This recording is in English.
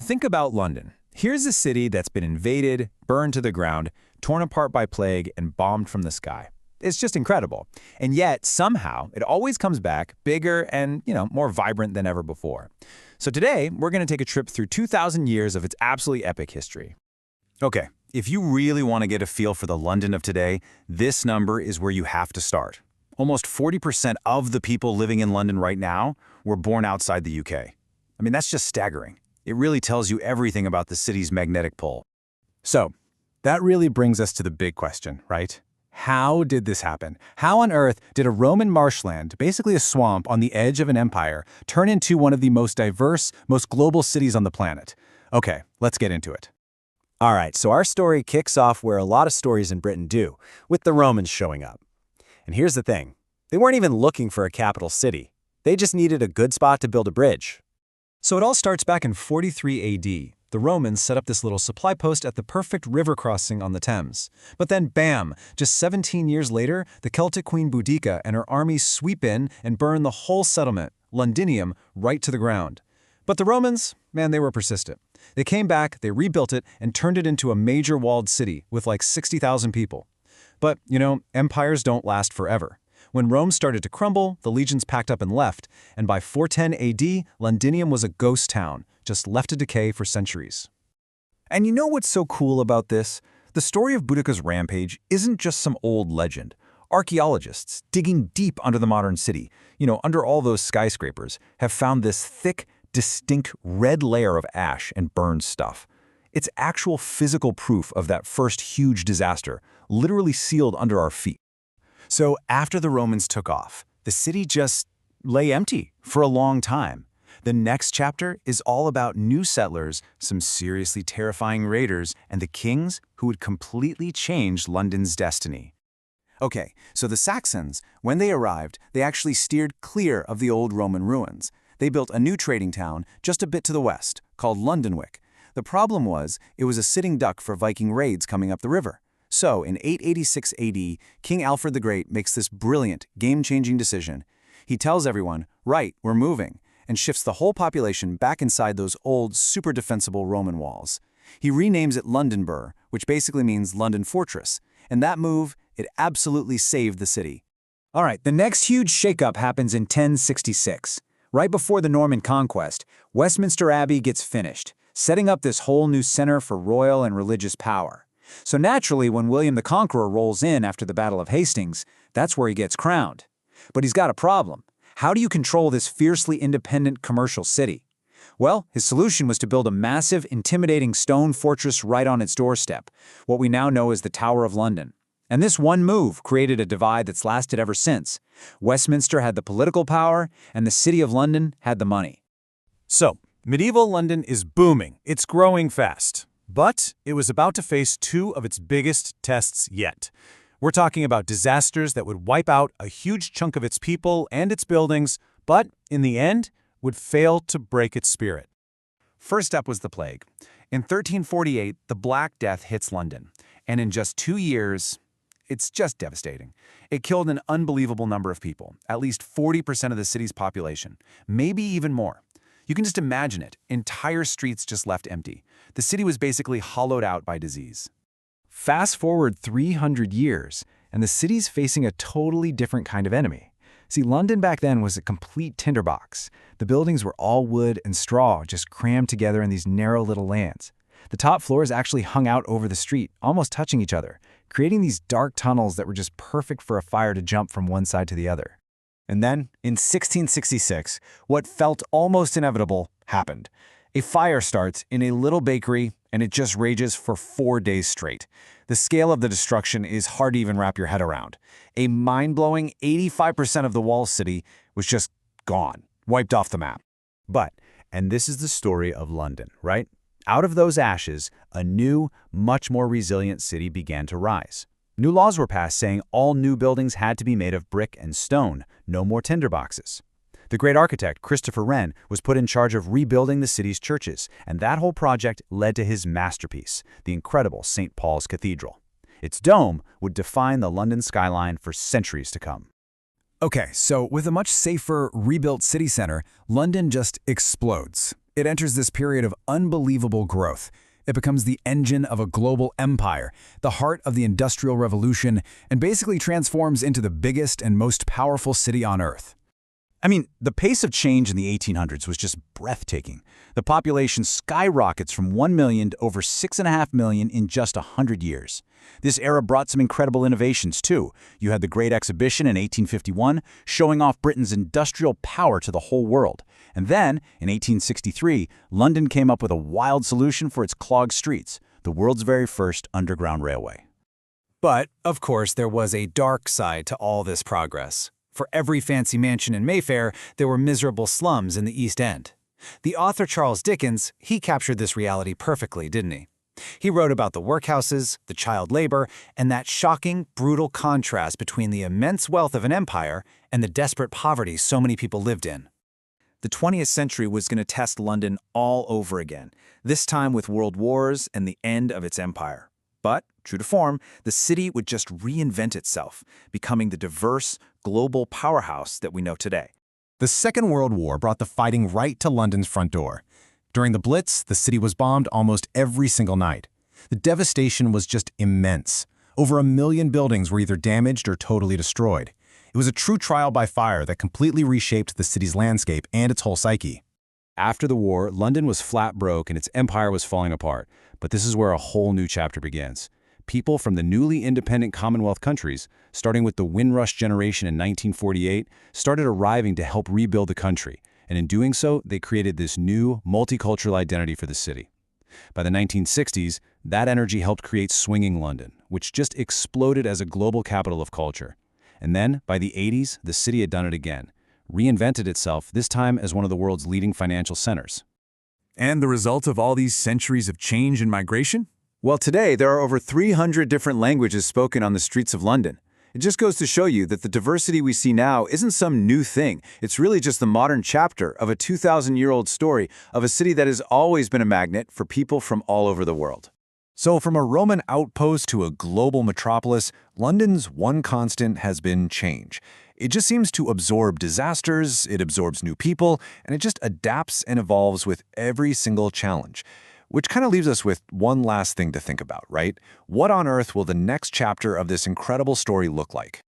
think about London. Here's a city that's been invaded, burned to the ground, torn apart by plague, and bombed from the sky. It's just incredible. And yet, somehow, it always comes back bigger and, more vibrant than ever before. So today, we're going to take a trip through 2,000 years of its absolutely epic history. Okay, if you really want to get a feel for the London of today, this number is where you have to start. Almost 40% of the people living in London right now were born outside the UK. I mean, that's just staggering. It really tells you everything about the city's magnetic pull. So, that really brings us to the big question, right? How did this happen? How on earth did a Roman marshland, basically a swamp on the edge of an empire, turn into one of the most diverse, most global cities on the planet? Okay, let's get into it. All right, so our story kicks off where a lot of stories in Britain do, with the Romans showing up. And here's the thing. They weren't even looking for a capital city. They just needed a good spot to build a bridge. So it all starts back in 43 AD. The Romans set up this little supply post at the perfect river crossing on the Thames. But then, bam! Just 17 years later, the Celtic queen Boudica and her armies sweep in and burn the whole settlement, Londinium, right to the ground. But the Romans, man, they were persistent. They came back, they rebuilt it, and turned it into a major walled city with like 60,000 people. But, empires don't last forever. When Rome started to crumble, the legions packed up and left, and by 410 AD, Londinium was a ghost town, just left to decay for centuries. And you know what's so cool about this? The story of Boudica's rampage isn't just some old legend. Archaeologists, digging deep under the modern city, under all those skyscrapers, have found this thick, distinct red layer of ash and burned stuff. It's actual physical proof of that first huge disaster, literally sealed under our feet. So after the Romans took off, the city just lay empty for a long time. The next chapter is all about new settlers, some seriously terrifying raiders, and the kings who would completely change London's destiny. Okay, so the Saxons, when they arrived, they actually steered clear of the old Roman ruins. They built a new trading town just a bit to the west, called Londonwick. The problem was, it was a sitting duck for Viking raids coming up the river. So, in 886 AD, King Alfred the Great makes this brilliant, game-changing decision. He tells everyone, right, we're moving, and shifts the whole population back inside those old, super defensible Roman walls. He renames it Londonburg, which basically means London Fortress, and that move, it absolutely saved the city. All right, the next huge shakeup happens in 1066. Right before the Norman conquest, Westminster Abbey gets finished, setting up this whole new center for royal and religious power. So naturally, when William the Conqueror rolls in after the Battle of Hastings, that's where he gets crowned. But he's got a problem. How do you control this fiercely independent commercial city? Well, his solution was to build a massive, intimidating stone fortress right on its doorstep, what we now know as the Tower of London. And this one move created a divide that's lasted ever since. Westminster had the political power, and the City of London had the money. So, medieval London is booming. It's growing fast. But it was about to face two of its biggest tests yet. We're talking about disasters that would wipe out a huge chunk of its people and its buildings, but in the end, would fail to break its spirit. First up was the plague. In 1348, the Black Death hits London, and in just 2 years, it's just devastating. It killed an unbelievable number of people, at least 40% of the city's population, maybe even more. You can just imagine it, entire streets just left empty. The city was basically hollowed out by disease. Fast forward 300 years, and the city's facing a totally different kind of enemy. See, London back then was a complete tinderbox. The buildings were all wood and straw, just crammed together in these narrow little lands. The top floors actually hung out over the street, almost touching each other, creating these dark tunnels that were just perfect for a fire to jump from one side to the other. And then, in 1666, what felt almost inevitable happened. A fire starts in a little bakery, and it just rages for 4 days straight. The scale of the destruction is hard to even wrap your head around. A mind-blowing 85% of the wall city was just gone, wiped off the map. But, and this is the story of London, right? Out of those ashes, a new, much more resilient city began to rise. New laws were passed saying all new buildings had to be made of brick and stone, no more tinderboxes. The great architect, Christopher Wren, was put in charge of rebuilding the city's churches, and that whole project led to his masterpiece, the incredible St. Paul's Cathedral. Its dome would define the London skyline for centuries to come. Okay, so with a much safer, rebuilt city center, London just explodes. It enters this period of unbelievable growth. It becomes the engine of a global empire, the heart of the Industrial Revolution, and basically transforms into the biggest and most powerful city on Earth. I mean, the pace of change in the 1800s was just breathtaking. The population skyrockets from 1 million to over 6.5 million in just 100 years. This era brought some incredible innovations, too. You had the Great Exhibition in 1851, showing off Britain's industrial power to the whole world. And then, in 1863, London came up with a wild solution for its clogged streets, the world's very first underground railway. But, of course, there was a dark side to all this progress. For every fancy mansion in Mayfair, there were miserable slums in the East End. The author Charles Dickens, he captured this reality perfectly, didn't he? He wrote about the workhouses, the child labor, and that shocking, brutal contrast between the immense wealth of an empire and the desperate poverty so many people lived in. The 20th century was going to test London all over again, this time with world wars and the end of its empire. But, true to form, the city would just reinvent itself, becoming the diverse, global powerhouse that we know today. The Second World War brought the fighting right to London's front door. During the Blitz, the city was bombed almost every single night. The devastation was just immense. Over 1 million buildings were either damaged or totally destroyed. It was a true trial by fire that completely reshaped the city's landscape and its whole psyche. After the war, London was flat broke and its empire was falling apart. But this is where a whole new chapter begins. People from the newly independent Commonwealth countries, starting with the Windrush generation in 1948, started arriving to help rebuild the country. And in doing so, they created this new, multicultural identity for the city. By the 1960s, that energy helped create swinging London, which just exploded as a global capital of culture. And then, by the 80s, the city had done it again, reinvented itself, this time as one of the world's leading financial centers. And the result of all these centuries of change and migration? Well, today there are over 300 different languages spoken on the streets of London. It just goes to show you that the diversity we see now isn't some new thing. It's really just the modern chapter of a 2,000-year-old story of a city that has always been a magnet for people from all over the world. So from a Roman outpost to a global metropolis, London's one constant has been change. It just seems to absorb disasters, it absorbs new people, and it just adapts and evolves with every single challenge. Which kind of leaves us with one last thing to think about, right? What on earth will the next chapter of this incredible story look like?